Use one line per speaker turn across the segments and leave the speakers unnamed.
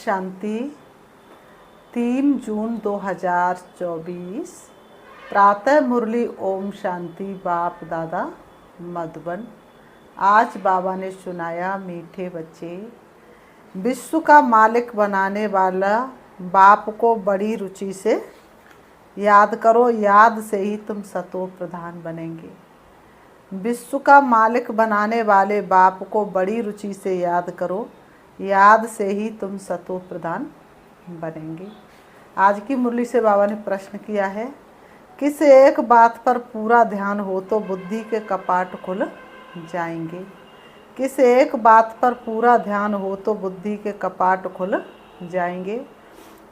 शांति। 3 जून 2024 प्रातः मुरली। ओम शांति। बाप दादा मधुबन। आज बाबा ने सुनाया, मीठे बच्चे, विश्व का मालिक बनाने वाला बाप को बड़ी रुचि से याद करो, याद से ही तुम सतो प्रधान बनेंगे। विश्व का मालिक बनाने वाले बाप को बड़ी रुचि से याद करो, याद से ही तुम सतो प्रधान बनेंगे। आज की मुरली से बाबा ने प्रश्न किया है, किस एक बात पर पूरा ध्यान हो तो बुद्धि के कपाट खुल जाएंगे। किस एक बात पर पूरा ध्यान हो तो बुद्धि के कपाट खुल जाएंगे।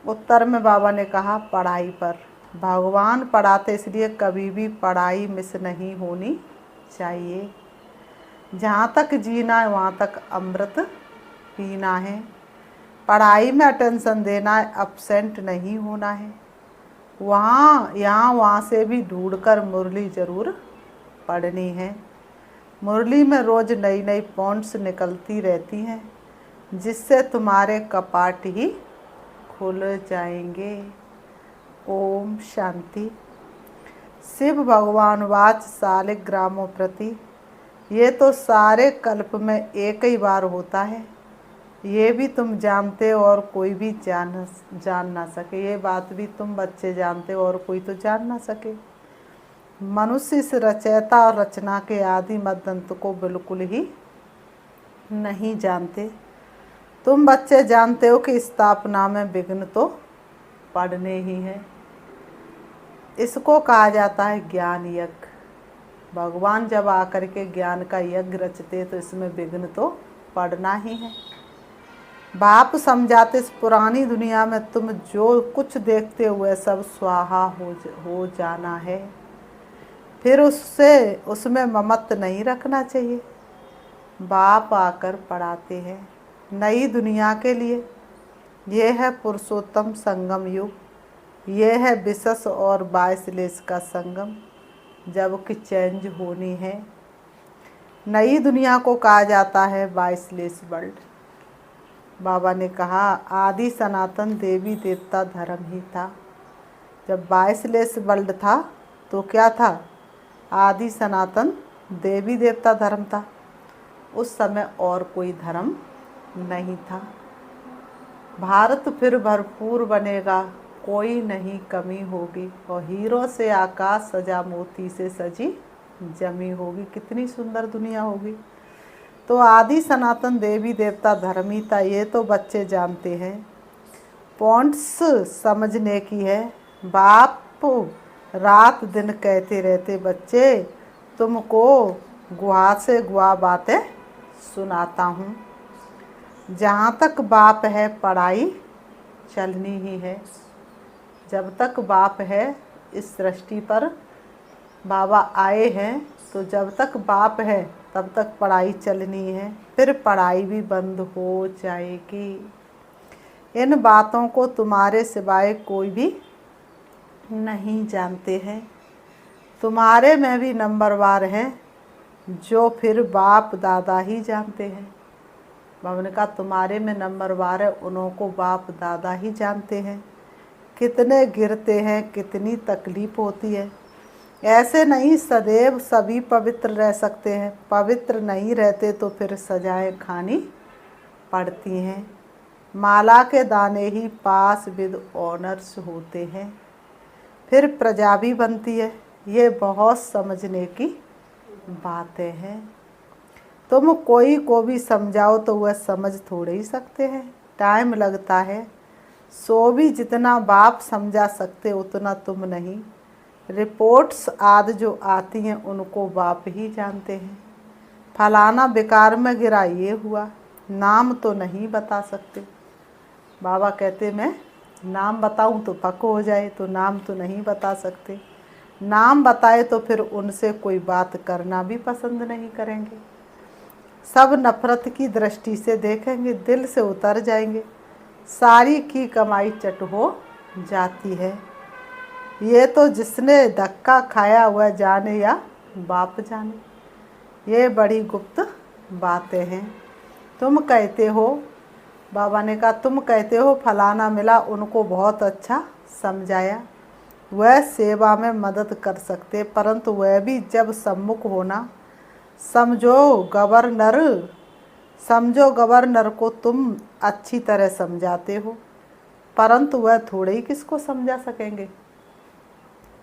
उत्तर में बाबा ने कहा, पढ़ाई पर। भगवान पढ़ाते, इसलिए कभी भी पढ़ाई मिस नहीं होनी चाहिए। जहाँ तक जीना है वहाँ तक अमृत पीना है। पढ़ाई में अटेंशन देना है, अपसेंट नहीं होना है। वहाँ से भी ढूंढकर मुरली ज़रूर पढ़नी है। मुरली में रोज़ नई नई पॉइंट्स निकलती रहती हैं, जिससे तुम्हारे कपाट ही खुल जाएंगे। ओम शांति। शिव भगवान वाच शालिग्रामों प्रति। ये तो सारे कल्प में एक ही बार होता है, ये भी तुम जानते हो और कोई भी जान ना सके। ये बात भी तुम बच्चे जानते हो और कोई तो जान ना सके। मनुष्य इस रचयिता और रचना के आदि मध्य अंत को बिल्कुल ही नहीं जानते। तुम बच्चे जानते हो कि स्थापना में विघ्न तो पड़ने ही है। इसको कहा जाता है ज्ञान यज्ञ। भगवान जब आकर के ज्ञान का यज्ञ रचते तो इसमें विघ्न तो पड़ना ही है। बाप समझाते, इस पुरानी दुनिया में तुम जो कुछ देखते हुए सब स्वाहा हो जाना है। फिर उसमें ममत्व नहीं रखना चाहिए। बाप आकर पढ़ाते हैं नई दुनिया के लिए। यह है पुरुषोत्तम संगम युग। यह है विशस और 22 का संगम, जबकि चेंज होनी है। नई दुनिया को कहा जाता है 22 वर्ल्ड। बाबा ने कहा, आदि सनातन देवी देवता धर्म ही था। जब 22 वर्ल्ड था तो क्या था? आदि सनातन देवी देवता धर्म था। उस समय और कोई धर्म नहीं था। भारत फिर भरपूर बनेगा, कोई नहीं कमी होगी, और हीरो से आकाश सजा, मोती से सजी जमी होगी। कितनी सुंदर दुनिया होगी। तो आदि सनातन देवी देवता धर्म ही था, ये तो बच्चे जानते हैं। पॉइंट्स समझने की है। बाप रात दिन कहते रहते, बच्चे तुमको गुहा से गुहा बातें सुनाता हूँ। जहाँ तक बाप है पढ़ाई चलनी ही है। जब तक बाप है इस सृष्टि पर, बाबा आए हैं, तो जब तक बाप है तब तक पढ़ाई चलनी है। फिर पढ़ाई भी बंद हो जाएगी। इन बातों को तुम्हारे सिवाय कोई भी नहीं जानते हैं। तुम्हारे में भी नंबरवार हैं, जो फिर बाप दादा ही जानते हैं। बाबा ने कहा, तुम्हारे में नंबरवार है, उन्हों को बाप दादा ही जानते हैं। कितने गिरते हैं, कितनी तकलीफ होती है। ऐसे नहीं सदैव सभी पवित्र रह सकते हैं। पवित्र नहीं रहते तो फिर सजाएं खानी पड़ती हैं। माला के दाने ही पास विद ऑनर्स होते हैं। फिर प्रजा भी बनती है। ये बहुत समझने की बातें हैं। तुम कोई को भी समझाओ तो वह समझ थोड़े ही सकते हैं, टाइम लगता है। सो भी जितना बाप समझा सकते उतना तुम नहीं। रिपोर्ट्स आदि जो आती हैं उनको बाप ही जानते हैं। फलाना बेकार में गिरा, ये हुआ, नाम तो नहीं बता सकते। बाबा कहते, मैं नाम बताऊं तो पक हो जाए, तो नाम तो नहीं बता सकते। नाम बताए तो फिर उनसे कोई बात करना भी पसंद नहीं करेंगे। सब नफरत की दृष्टि से देखेंगे, दिल से उतर जाएंगे। सारी की कमाई चट हो जाती है। ये तो जिसने धक्का खाया हुआ जाने या बाप जाने। ये बड़ी गुप्त बातें हैं। तुम कहते हो बाबा ने कहा तुम कहते हो फलाना मिला, उनको बहुत अच्छा समझाया, वह सेवा में मदद कर सकते, परंतु वह भी जब सम्मुख होना, समझो गवर्नर को तुम अच्छी तरह समझाते हो, परंतु वह थोड़े ही किसको समझा सकेंगे।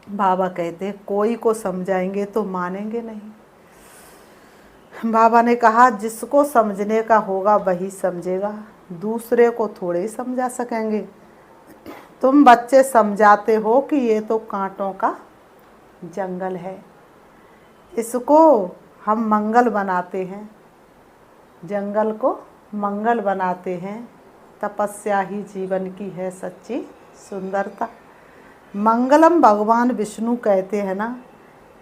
बाबा कहते कोई को समझाएंगे तो मानेंगे नहीं। बाबा ने कहा जिसको समझने का होगा वही समझेगा, दूसरे को थोड़े ही समझा सकेंगे। तुम बच्चे समझाते हो कि ये तो कांटों का जंगल है, इसको हम मंगल बनाते हैं, जंगल को मंगल बनाते हैं, तपस्या ही जीवन की है सच्ची सुंदरता। मंगलम भगवान विष्णु कहते हैं ना,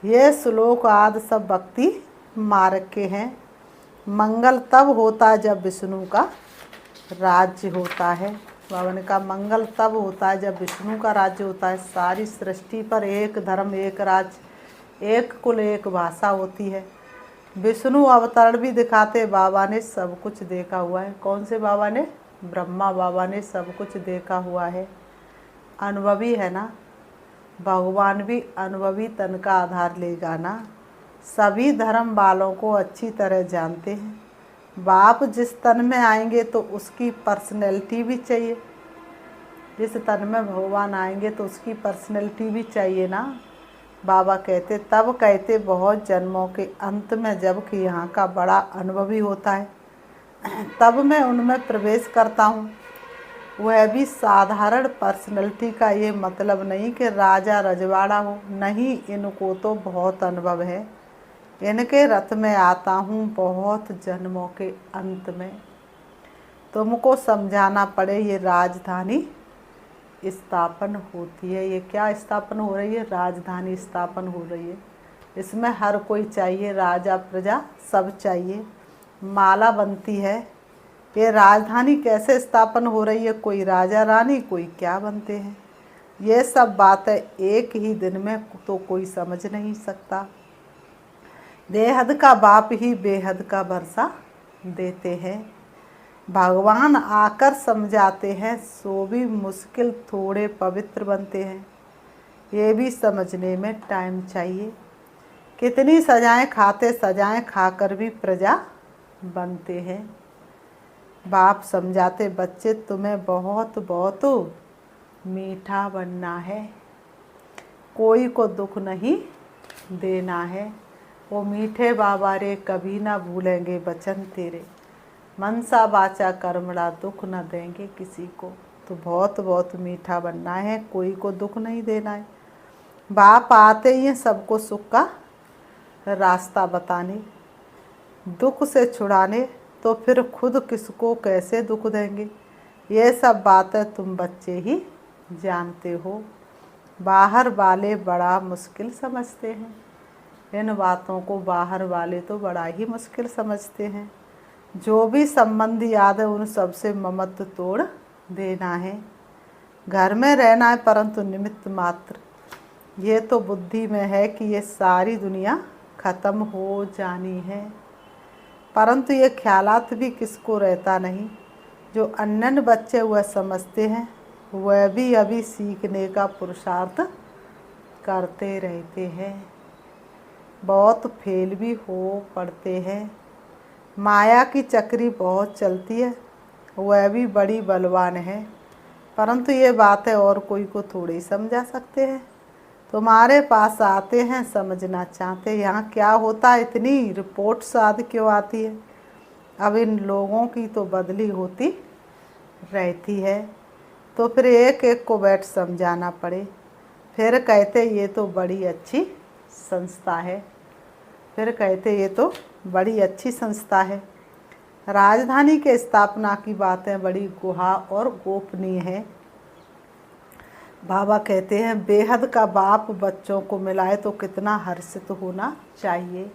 ये श्लोक आदि सब भक्ति मार्ग के हैं। मंगल तब होता है जब विष्णु का राज्य होता है। बाबा ने कहा मंगल तब होता है जब विष्णु का राज्य होता है। सारी सृष्टि पर एक धर्म, एक राज्य, एक कुल, एक भाषा होती है। विष्णु अवतरण भी दिखाते, बाबा ने सब कुछ देखा हुआ है। कौन से बाबा ने? ब्रह्मा बाबा ने सब कुछ देखा हुआ है, अनुभवी है ना। भगवान भी अनुभवी तन का आधार लेगा ना। सभी धर्म वालों को अच्छी तरह जानते हैं। बाप जिस तन में आएंगे तो उसकी पर्सनैलिटी भी चाहिए, जिस तन में भगवान आएंगे तो उसकी पर्सनैलिटी भी चाहिए ना। बाबा कहते तब कहते बहुत जन्मों के अंत में जबकि यहाँ का बड़ा अनुभवी होता है, तब मैं उनमें प्रवेश करता हूँ। वह भी साधारण पर्सनैलिटी का ये मतलब नहीं कि राजा रजवाड़ा हो, नहीं, इनको तो बहुत अनुभव है। इनके रथ में आता हूँ बहुत जन्मों के अंत में। तुमको समझाना पड़े ये राजधानी स्थापन होती है। ये क्या स्थापन हो रही है? राजधानी स्थापन हो रही है। इसमें हर कोई चाहिए, राजा प्रजा सब चाहिए। माला बनती है। ये राजधानी कैसे स्थापन हो रही है? कोई राजा रानी, कोई क्या बनते हैं। ये सब बातें एक ही दिन में तो कोई समझ नहीं सकता। बेहद का बाप ही बेहद का भरोसा देते हैं। भगवान आकर समझाते हैं, सो भी मुश्किल थोड़े पवित्र बनते हैं। ये भी समझने में टाइम चाहिए। कितनी सजाएं खाते, सजाएं खाकर भी प्रजा बनते हैं। बाप समझाते बच्चे तुम्हें बहुत बहुत मीठा बनना है, कोई को दुख नहीं देना है। वो मीठे बाबा रे कभी ना भूलेंगे वचन तेरे, मनसा वाचा कर्मणा दुख न देंगे किसी को। तो बहुत बहुत मीठा बनना है, कोई को दुख नहीं देना है। बाप आते ही सबको सुख का रास्ता बताने, दुख से छुड़ाने, तो फिर खुद किसको कैसे दुख देंगे। ये सब बातें तुम बच्चे ही जानते हो, बाहर वाले बड़ा मुश्किल समझते हैं। इन बातों को बाहर वाले तो बड़ा ही मुश्किल समझते हैं। जो भी संबंधी याद है उन सबसे ममत्व तोड़ देना है। घर में रहना है परंतु निमित्त मात्र। ये तो बुद्धि में है कि ये सारी दुनिया खत्म हो जानी है, परंतु ये ख्यालात भी किसको रहता नहीं। जो अन्य बच्चे वह समझते हैं, वह भी अभी सीखने का पुरुषार्थ करते रहते हैं, बहुत फेल भी हो पड़ते हैं। माया की चक्री बहुत चलती है, वह भी बड़ी बलवान है, परंतु ये बातें और कोई को थोड़ी समझा सकते हैं। तुम्हारे पास आते हैं, समझना चाहते हैं यहाँ क्या होता है, इतनी रिपोर्ट्स आदि क्यों आती है। अब इन लोगों की तो बदली होती रहती है, तो फिर एक एक को बैठ समझाना पड़े। फिर कहते ये तो बड़ी अच्छी संस्था है, फिर कहते ये तो बड़ी अच्छी संस्था है। राजधानी के स्थापना की बातें बड़ी गुहा और गोपनीय है। बाबा कहते हैं बेहद का बाप बच्चों को मिलाए तो कितना हर्षित होना चाहिए।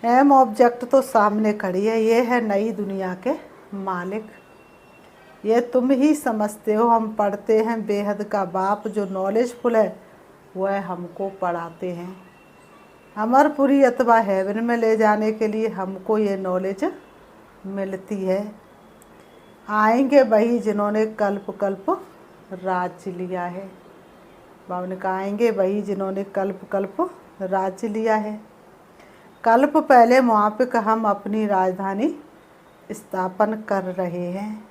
एम ऑब्जेक्ट तो सामने खड़ी है, ये है नई दुनिया के मालिक। ये तुम ही समझते हो। हम पढ़ते हैं बेहद का बाप जो नॉलेजफुल है वह हमको पढ़ाते हैं। अमरपुरी अथवा हेवन में ले जाने के लिए हमको ये नॉलेज मिलती है। आएंगे वही जिन्होंने कल्प कल्प राज्य लिया है। बाबा ने कहा आएंगे वही जिन्होंने कल्प कल्प राज्य लिया है। कल्प पहले मापिक हम अपनी राजधानी स्थापन कर रहे हैं।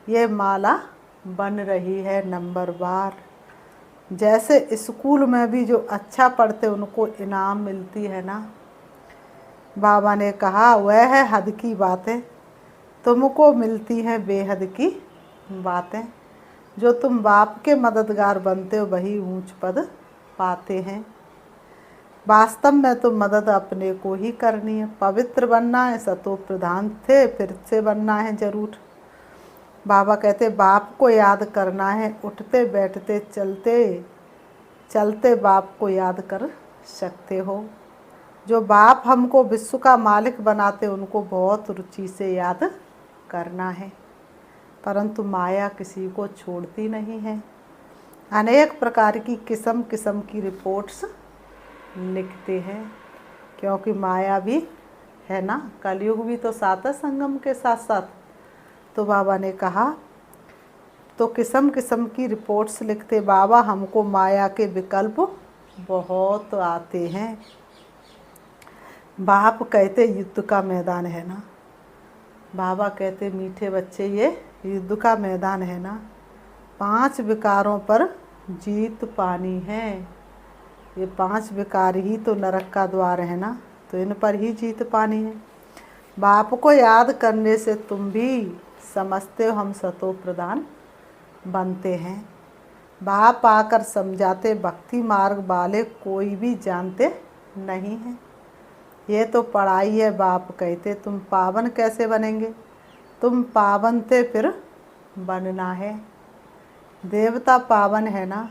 ये माला बन रही है नंबरवार। जैसे स्कूल में भी जो अच्छा पढ़ते उनको इनाम मिलती है ना, बाबा ने कहा वह है हद की बातें, तुमको मिलती हैं बेहद की बातें। जो तुम बाप के मददगार बनते हो वही ऊंच पद पाते हैं। वास्तव में तो मदद अपने को ही करनी है। पवित्र बनना है, सतो प्रधान थे, फिर से बनना है जरूर। बाबा कहते बाप को याद करना है, उठते बैठते चलते चलते बाप को याद कर सकते हो। जो बाप हमको विश्व का मालिक बनाते उनको बहुत रुचि से याद करना है, परंतु माया किसी को छोड़ती नहीं है। अनेक प्रकार की किस्म किस्म की रिपोर्ट्स लिखते हैं, क्योंकि माया भी है ना, कलयुग भी तो साथ है संगम के साथ साथ। तो बाबा ने कहा तो किस्म किस्म की रिपोर्ट्स लिखते। बाबा हमको माया के विकल्प बहुत आते हैं। बाप कहते युद्ध का मैदान है ना, बाबा कहते मीठे बच्चे ये युद्ध का मैदान है ना, 5 विकारों पर जीत पानी है। ये 5 विकार ही तो नरक का द्वार है ना, तो इन पर ही जीत पानी है। बाप को याद करने से तुम भी समझते हो हम सतो प्रधान बनते हैं। बाप आकर समझाते भक्ति मार्ग वाले कोई भी जानते नहीं है। ये तो पढ़ाई है। बाप कहते तुम पावन कैसे बनेंगे, तुम पावन थे फिर बनना है। देवता पावन है ना,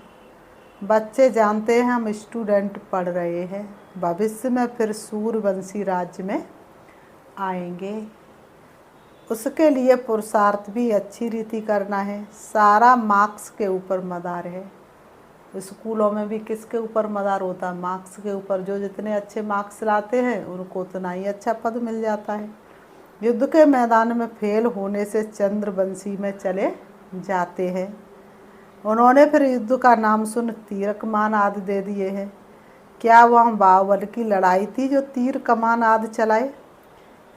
बच्चे जानते हैं हम स्टूडेंट पढ़ रहे हैं, भविष्य में फिर सूर्यवंशी राज्य में आएंगे। उसके लिए पुरुषार्थ भी अच्छी रीति करना है। सारा मार्क्स के ऊपर मदार है। स्कूलों में भी किसके ऊपर मदार होता है, मार्क्स के ऊपर। जो जितने अच्छे मार्क्स लाते हैं उनको उतना ही अच्छा पद मिल जाता है। युद्ध के मैदान में फेल होने से चंद्रवंशी में चले जाते हैं। उन्होंने फिर युद्ध का नाम सुन तीर कमान आदि दे दिए हैं। क्या वहाँ बाहुबल की लड़ाई थी जो तीर कमान आदि चलाए?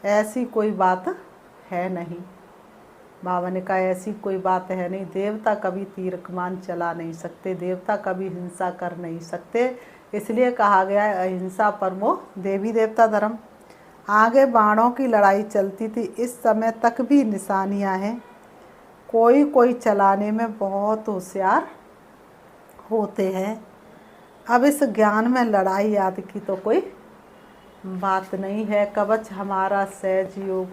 ऐसी कोई बात है नहीं। बाबा ने कहा ऐसी कोई बात है नहीं। देवता कभी तीर कमान चला नहीं सकते, देवता कभी हिंसा कर नहीं सकते। इसलिए कहा गया है अहिंसा परमो देवी देवता धर्म। आगे बाणों की लड़ाई चलती थी। इस समय तक भी निशानियां हैं। कोई कोई चलाने में बहुत होशियार होते हैं। अब इस ज्ञान में लड़ाई आदि की तो कोई बात नहीं है। कवच हमारा सहज योग,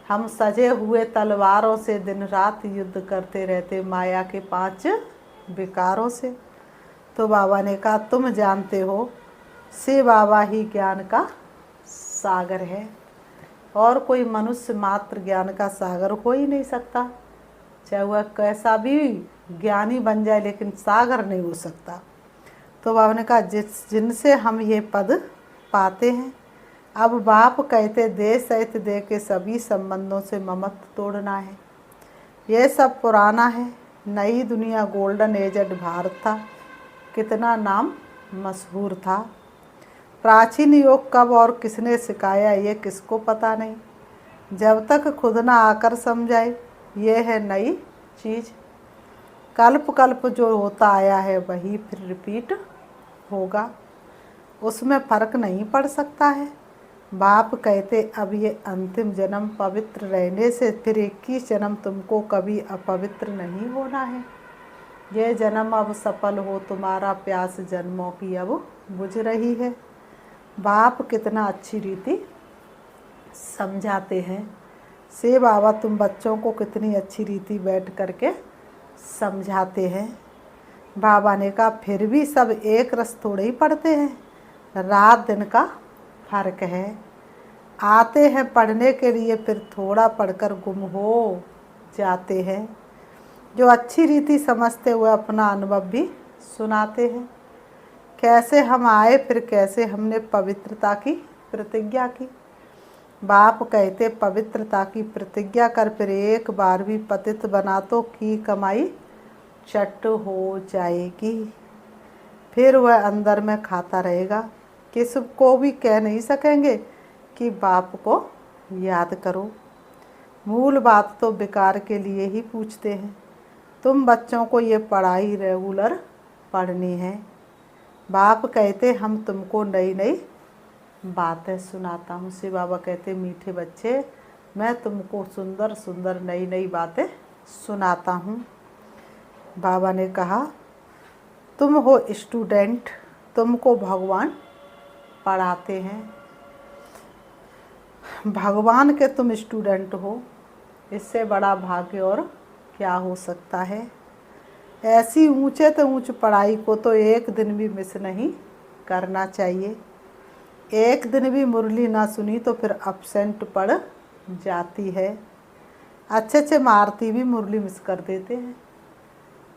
हम सजे हुए तलवारों से दिन रात युद्ध करते रहते माया के 5 विकारों से। तो बाबा ने कहा तुम जानते हो से बाबा ही ज्ञान का सागर है, और कोई मनुष्य मात्र ज्ञान का सागर हो ही नहीं सकता। चाहे वह कैसा भी ज्ञानी बन जाए, लेकिन सागर नहीं हो सकता। तो बाबा ने कहा जिनसे हम ये पद पाते हैं। अब बाप कहते दे सहित दे के सभी संबंधों से ममत्व तोड़ना है। ये सब पुराना है। नई दुनिया गोल्डन एजड भारत था, कितना नाम मशहूर था। प्राचीन योग कब और किसने सिखाया ये किसको पता नहीं, जब तक खुद ना आकर समझाए। ये है नई चीज़। कल्प कल्प जो होता आया है वही फिर रिपीट होगा, उसमें फ़र्क नहीं पड़ सकता है। बाप कहते अब ये अंतिम जन्म पवित्र रहने से फिर 21 जन्म तुमको कभी अपवित्र नहीं होना है। ये जन्म अब सफल हो, तुम्हारा प्यास जन्मों की अब बुझ रही है। बाप कितना अच्छी रीति समझाते हैं। से बाबा तुम बच्चों को कितनी अच्छी रीति बैठ करके समझाते हैं। बाबा ने कहा फिर भी सब एक रस थोड़े ही पढ़ते हैं, रात दिन का फर्क है। आते हैं पढ़ने के लिए, फिर थोड़ा पढ़कर गुम हो जाते हैं। जो अच्छी रीति समझते हुए अपना अनुभव भी सुनाते हैं। कैसे हम आए, फिर कैसे हमने पवित्रता की प्रतिज्ञा की। बाप कहते पवित्रता की प्रतिज्ञा कर, फिर एक बार भी पतित बना तो की कमाई चट हो जाएगी। फिर वह अंदर में खाता रहेगा। किसी को भी कह नहीं सकेंगे कि बाप को याद करो। मूल बात तो बेकार के लिए ही पूछते हैं। तुम बच्चों को ये पढ़ाई रेगुलर पढ़नी है। बाप कहते हम तुमको नई नई बातें सुनाता हूँ। शिव बाबा कहते मीठे बच्चे, मैं तुमको सुंदर सुंदर नई नई बातें सुनाता हूँ। बाबा ने कहा तुम हो स्टूडेंट, तुमको भगवान पढ़ाते हैं। भगवान के तुम स्टूडेंट हो, इससे बड़ा भाग्य और क्या हो सकता है। ऐसी ऊंचे तो ऊंच पढ़ाई को तो एक दिन भी मिस नहीं करना चाहिए। एक दिन भी मुरली ना सुनी तो फिर अपसेंट पड़ जाती है। अच्छे अच्छे मारती भी मुरली मिस कर देते हैं।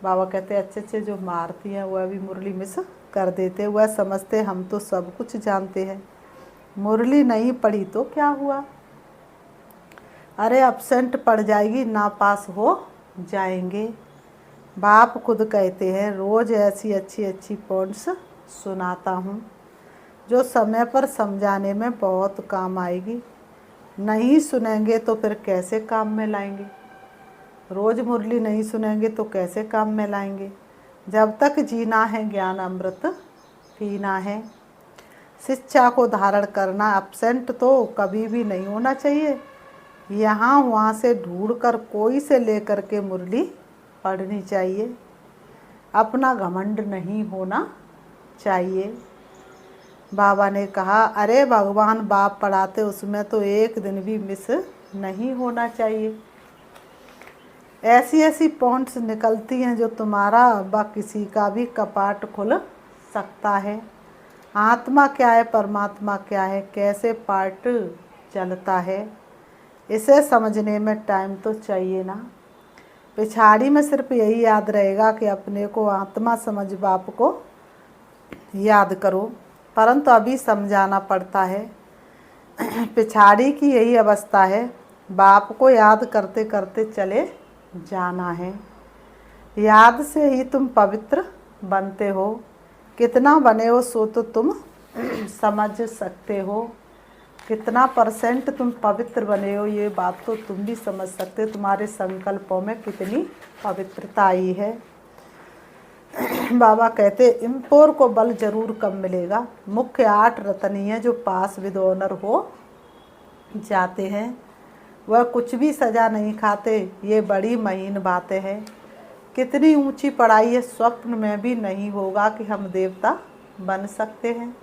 बाबा कहते अच्छे अच्छे जो मारती हैं वह भी मुरली मिस कर देते। वह समझते हम तो सब कुछ जानते हैं, मुरली नहीं पढ़ी तो क्या हुआ। अरे अपसेंट पड़ जाएगी, ना पास हो जाएंगे। बाप खुद कहते हैं रोज़ ऐसी अच्छी अच्छी पॉइंट्स सुनाता हूँ जो समय पर समझाने में बहुत काम आएगी। नहीं सुनेंगे तो फिर कैसे काम में लाएंगे। रोज़ मुरली नहीं सुनेंगे तो कैसे काम में लाएंगे। जब तक जीना है ज्ञान अमृत पीना है। शिक्षा को धारण करना, अपसेंट तो कभी भी नहीं होना चाहिए। यहाँ वहाँ से ढूंढकर कोई से लेकर के मुरली पढ़नी चाहिए। अपना घमंड नहीं होना चाहिए। बाबा ने कहा अरे भगवान बाप पढ़ाते उसमें तो एक दिन भी मिस नहीं होना चाहिए। ऐसी ऐसी पॉइंट्स निकलती हैं जो तुम्हारा व किसी का भी कपाट खुल सकता है। आत्मा क्या है, परमात्मा क्या है, कैसे पार्ट चलता है, इसे समझने में टाइम तो चाहिए ना। पिछाड़ी में सिर्फ यही याद रहेगा कि अपने को आत्मा समझ बाप को याद करो, परंतु अभी समझाना पड़ता है। पिछाड़ी की यही अवस्था है, बाप को याद करते करते चले जाना है। याद से ही तुम पवित्र बनते हो। कितना बने हो सो तो तुम समझ सकते हो। कितना परसेंट तुम पवित्र बने हो ये बात तो तुम भी समझ सकते हो। तुम्हारे संकल्पों में कितनी पवित्रता आई है। बाबा कहते इम्पोर को बल जरूर कम मिलेगा। मुख्य 8 रत्न ही हैं जो पास विद ऑनर हो जाते हैं। वह कुछ भी सजा नहीं खाते। ये बड़ी महीन बातें हैं। कितनी ऊंची पढ़ाई है, स्वप्न में भी नहीं होगा कि हम देवता बन सकते हैं।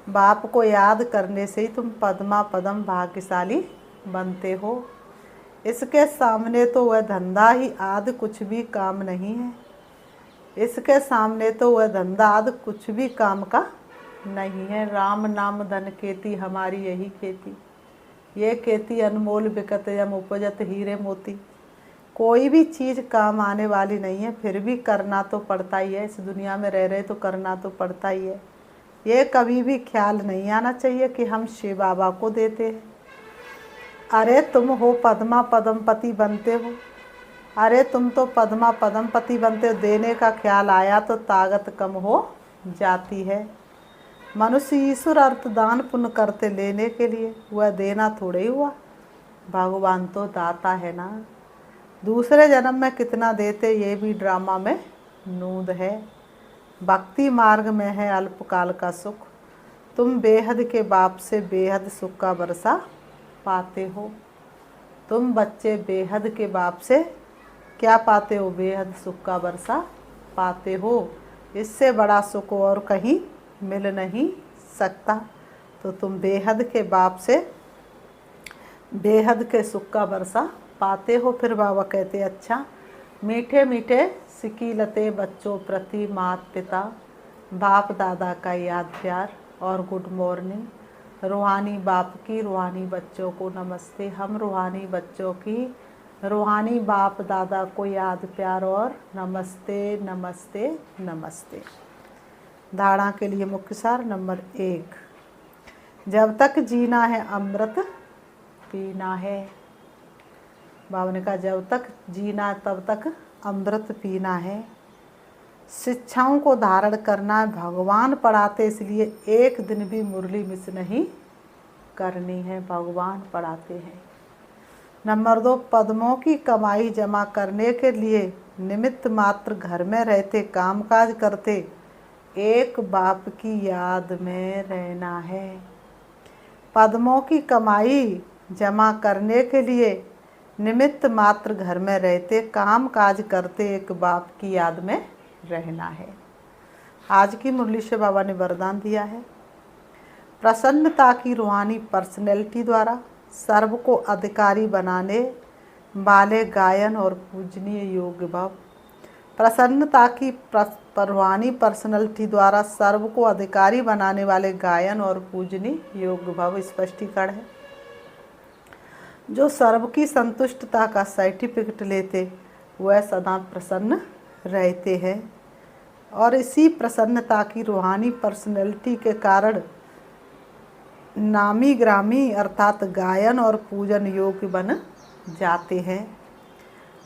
बाप को याद करने से ही तुम पद्मा पदम भाग्यशाली बनते हो। इसके सामने तो वह धंधा ही आदि कुछ भी काम नहीं है। इसके सामने तो वह धंधा आदि कुछ भी काम का नहीं है। राम नाम धन खेती हमारी यही खेती। ये खेती अनमोल बिकत यम उपजत हीरे मोती। कोई भी चीज़ काम आने वाली नहीं है, फिर भी करना तो पड़ता ही है। इस दुनिया में रह रहे तो करना तो पड़ता ही है। ये कभी भी ख्याल नहीं आना चाहिए कि हम शिव बाबा को देते हैं। अरे तुम हो पद्मा पद्मपति बनते हो। अरे तुम तो पद्मा पद्मपति बनते हो। देने का ख्याल आया तो ताकत कम हो जाती है। मनुष्य ईश्वर अर्थ दान पुण्य करते लेने के लिए, वह देना थोड़े ही हुआ। भगवान तो दाता है ना। दूसरे जन्म में कितना देते ये भी ड्रामा में नूंद है। भक्ति मार्ग में है अल्पकाल का सुख। तुम बेहद के बाप से बेहद सुख का बरसा पाते हो। तुम बच्चे बेहद के बाप से क्या पाते हो? बेहद सुख का बरसा पाते हो। इससे बड़ा सुख और कहीं मिल नहीं सकता। तो तुम बेहद के बाप से बेहद के सुख का बरसा पाते हो। फिर बाबा कहते अच्छा, मीठे मीठे सिकीलते बच्चों प्रति माता पिता बाप दादा का याद प्यार और गुड मॉर्निंग। रूहानी बाप की रूहानी बच्चों को नमस्ते। हम रूहानी बच्चों की रूहानी बाप दादा को याद प्यार और नमस्ते नमस्ते नमस्ते। धारणा के लिए मुख्य सार नंबर 1, जब तक जीना है अमृत पीना है। बाबा ने कहा जब तक जीना तब तक अमृत पीना है। शिक्षाओं को धारण करना भगवान पढ़ाते, इसलिए एक दिन भी मुरली मिस नहीं करनी है, भगवान पढ़ाते हैं। नंबर 2, पद्मों की कमाई जमा करने के लिए निमित्त मात्र घर में रहते कामकाज करते एक बाप की याद में रहना है। पद्मों की कमाई जमा करने के लिए निमित्त मात्र घर में रहते काम काज करते एक बाप की याद में रहना है। आज की मुरली से बाबा ने वरदान दिया है, प्रसन्नता की रूहानी पर्सनैलिटी द्वारा सर्व को अधिकारी बनाने वाले गायन और पूजनीय योग भाव। प्रसन्नता की रूहानी पर्सनैलिटी द्वारा सर्व को अधिकारी बनाने वाले गायन और पूजनीय योग भाव स्पष्टीकरण है। जो सर्व की संतुष्टता का सर्टिफिकेट लेते वह सदा प्रसन्न रहते हैं और इसी प्रसन्नता की रूहानी पर्सनैलिटी के कारण नामी ग्रामी अर्थात गायन और पूजन योग्य बन जाते हैं।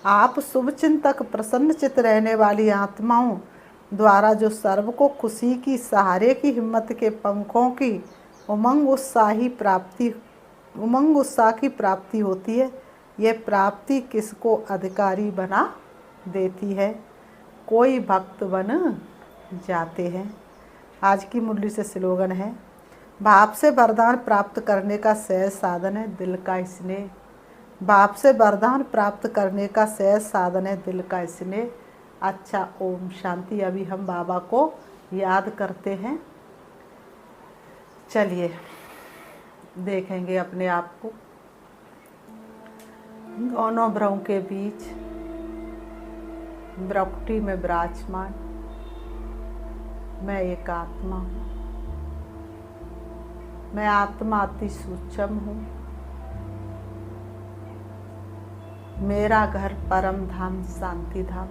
आप शुभ चिंतक प्रसन्न चित्त रहने वाली आत्माओं द्वारा जो सर्व को खुशी की सहारे की हिम्मत के पंखों की उमंग उत्साह की प्राप्ति होती है। यह प्राप्ति किसको अधिकारी बना देती है? कोई भक्त बन जाते हैं। आज की मुरली से स्लोगन है, बाप से वरदान प्राप्त करने का सहज साधन है दिल का स्नेह। बाप से वरदान प्राप्त करने का सहज साधन है दिल का स्नेह। अच्छा, ओम शांति। अभी हम बाबा को याद करते हैं। चलिए देखेंगे अपने आप को दोनों भ्रम के बीच ब्रकुटी में विराजमान। मैं एक आत्मा हूँ। मैं आत्मा अति सूक्ष्म हूँ। मेरा घर परम धाम शांति धाम,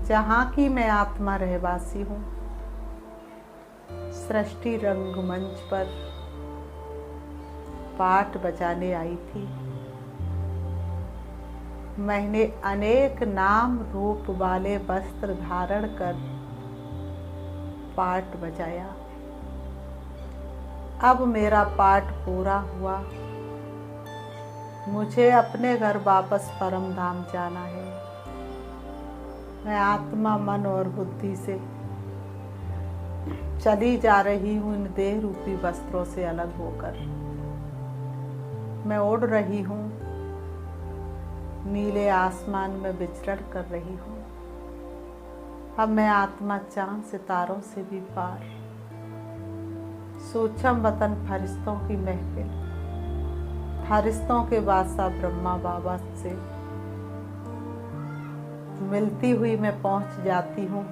जहाँ की मैं आत्मा रहवासी हूँ। सृष्टि रंगमंच पर पाठ बजाने आई थी। मैंने अनेक नाम रूप वाले वस्त्र धारण कर पाठ बजाया। अब मेरा पाठ पूरा हुआ। मुझे अपने घर वापस परम धाम जाना है। मैं आत्मा मन और बुद्धि से चली जा रही हूँ इन देह रूपी वस्त्रों से अलग होकर। मैं उड़ रही हूँ, नीले आसमान में विचरण कर रही हूँ। अब मैं आत्मा चांद सितारों से भी पार, सूक्ष्म वतन फरिश्तों की महफिल, फरिश्तों के बादशाह ब्रह्मा बाबा से मिलती हुई मैं पहुंच जाती हूँ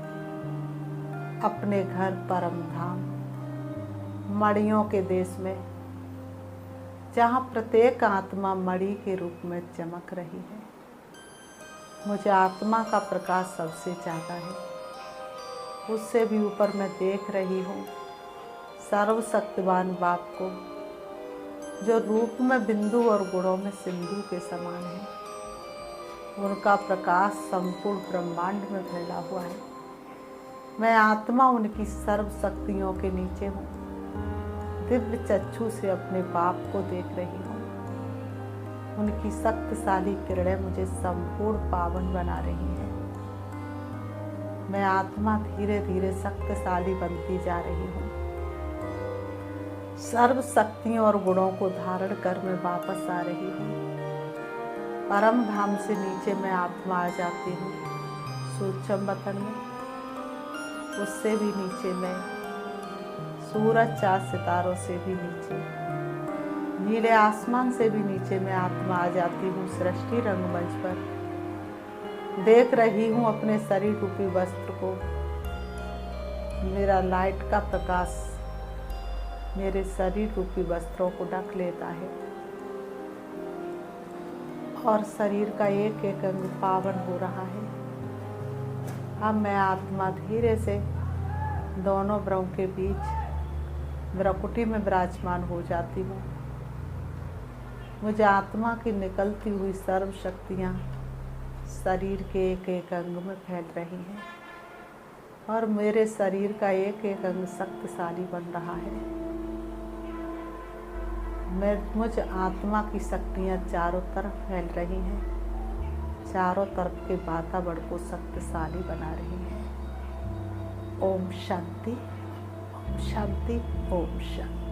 अपने घर परम धाम, मणियों के देश में, जहाँ प्रत्येक आत्मा मणि के रूप में चमक रही है। मुझे आत्मा का प्रकाश सबसे ज़्यादा है, उससे भी ऊपर मैं देख रही हूँ सर्वशक्तिवान बाप को, जो रूप में बिंदु और गुणों में सिंधु के समान है। उनका प्रकाश संपूर्ण ब्रह्मांड में फैला हुआ है। मैं आत्मा उनकी सर्व शक्तियों के नीचे हूँ। दिव्य चक्षु से अपने बाप को देख रही हूँ। उनकी शक्तिशाली किरणें मुझे संपूर्ण पावन बना रही हैं। मैं आत्मा धीरे धीरे शक्तिशाली बनती जा रही हूँ। सर्व शक्तियों और गुणों को धारण कर मैं वापस आ रही हूँ। परम धाम से नीचे मैं आत्मा आ जाती हूँ, सूक्ष्म वतन में। उससे भी नीचे मैं सूरज चाँद सितारों से भी नीचे, नीले आसमान से भी नीचे मैं आत्मा आ जाती हूँ सृष्टि रंगमंच पर। देख रही हूँ अपने शरीर रूपी वस्त्र को। मेरा लाइट का प्रकाश मेरे शरीर रूपी वस्त्रों को ढक लेता है और शरीर का एक एक अंग पावन हो रहा है। अब मैं आत्मा धीरे से दोनों ब्रह्म के बीच ब्रकुटी में विराजमान हो जाती हूँ। मुझे आत्मा की निकलती हुई सर्व शक्तियाँ शरीर के एक एक अंग में फैल रही हैं और मेरे शरीर का एक एक अंग शक्तिशाली बन रहा है। मुझ आत्मा की शक्तियाँ चारों तरफ फैल रही हैं, चारों तरफ के वातावरण को शक्तिशाली बना रही हैं। ओम शांति, ओम शांति, ओम शांति।